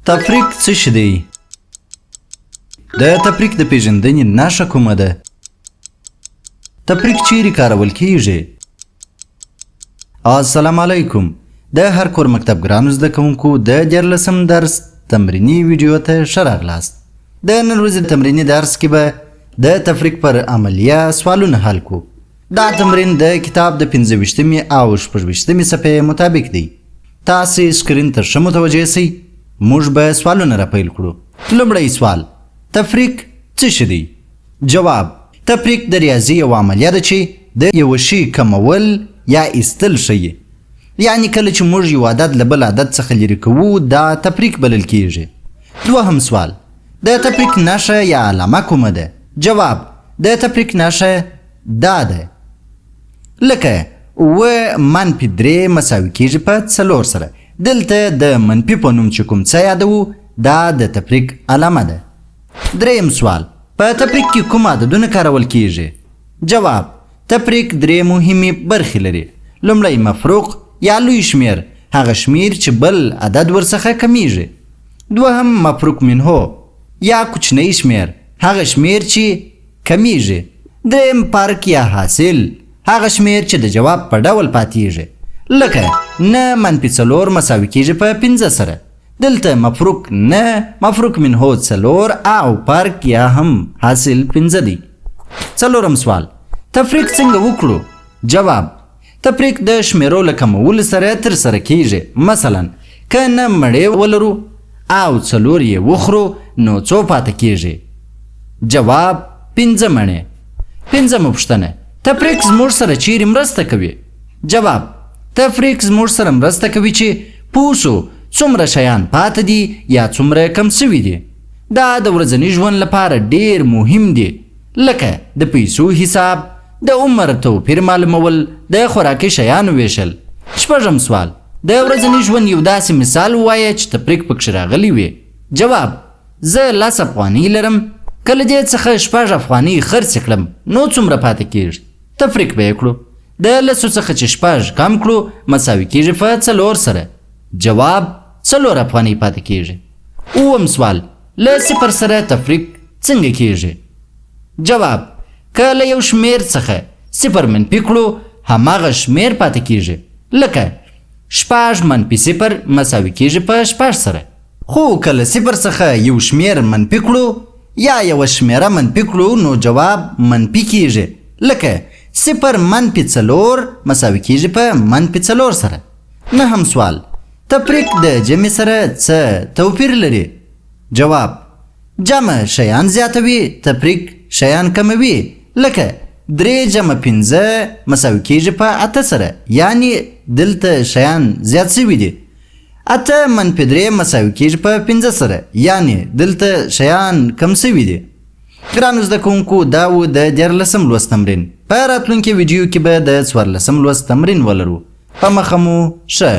تفریق څه شی دی؟ د تفریق د پیژندنې نښه کومه ده؟ تفریق چیرې کارول کیږي؟ السلام علیکم. د هر کور مکتب ګرانو زده کوونکو د 14م درس تمرینی ویډیو ته ښه راغلاست. د نن ورځې تمرینی درس کې به د تفریق پر عملیه سوالونه حل کو. دا تمرین د کتاب د 25مې او 26مې صفحې مطابق دی. تاسې سکرین ته ښه متوجه سئ. موږ به سوالونه راپیل کړو. لومړی سوال: تفریق څه شی دی؟ جواب: تفریق د ریاضي یوه عملیه ده چې د یوه شي کمول یا ایستل ښیي. یعنی کله چې موږ یو عدد له بل عدد څخه لرې کوو دا تفریق بلل کیږي. دوهم سوال: د تفریق نښه یا علامه کومه ده؟ جواب: د تفریق نښه دا ده لکه -3 مساوي کیږي په 4 سره. دلته د منفي په نوم چې کوم څه یادوو دا د تفریق علامه ده. دریم سوال: په تفریق کې کوم عددونه کارول کیږي؟ جواب: تفریق 3 مهمې برخې لري. لومړی مفروق یا لوی شمیر، هغه شمیر چې بل عدد ورڅخه کمیږي. دوهم مفروق منه یا کوچنی شمیر، هغه شمیر چې کمیږي. دریم فرق یا حاصل، هغه شمیر چې د جواب په ډول پاتیږي. لکه -4 مساوي کیږي په 5 سره. دلته مفروق نه، مفروق منه 4 او فرق یا هم حاصل 5 دی. څلورم سوال: تفریق څنګه وکړو؟ جواب: تفریق د شمیرو له کمولو سره ترسره کیږي. مثلا که 9 مړۍ ولرو او 4 یې وخورو نو څو پاتې کیږي؟ جواب: 5 مړۍ. پنځمه پوښتنه: تفریق زموږ سره چیرې مرسته کوي؟ جواب: تفریق زموږ سره مرسته کوي چې پوه شو څومره شیان پاتې دي یا څومره کم سوي دي. دا د ورځني ژوند لپاره ډیر مهم دي، لکه د پیسو حساب، د عمر توپیر معلومول، د خوراکي شیانو ویشل. شپږم سوال: د ورځني ژوند یو داسې مثال ووایه چې تفریق پکښې راغلی وي. جواب: زه 10 افغانۍ لرم، کله دې څخه 6 افغانۍ خرڅ کړم نو څومره پاتې کیږي؟ تفریق به یې کړو. د 10 څخه چې 6 کم کړو مساوي کیږي په 4 سره. جواب: 4 افغانۍ پاتې کیږي. اووم سوال: له 0 سره تفریق څنګه کیږي؟ جواب: که له یو شمیر څخه 0 منفي کړو هماغه شمیر پاتې کیږي. لکه 6 منفي 0 مساوي کیږي په 6 سره. خو که له 0 څخه یو شمیر منفي کړو یا یوه شمیره منفي کړو نو جواب منفي کیږي. لکه 0 منفي 4 مساوي کیږي په -4 سره. نهم سوال: تفریق د جمع سره څه توپیر لري؟ جواب: جمع شیان زیاتوي، تفریق شیان کموي. لکه 3 جمع 5 مساوي کیږي په 8 سره، یعنی دلته شیان زیات سوي دي. 8 منفي 3 مساوي کیږي په 5 سره، یعنی دلته شیان کم سوي دي. ګرانو زده کوونکو دا و د 14م لوست تمرین. په راتلونکي ویډیو کې به د 14م لوست تمرین ولرو. په مخه مو ښه.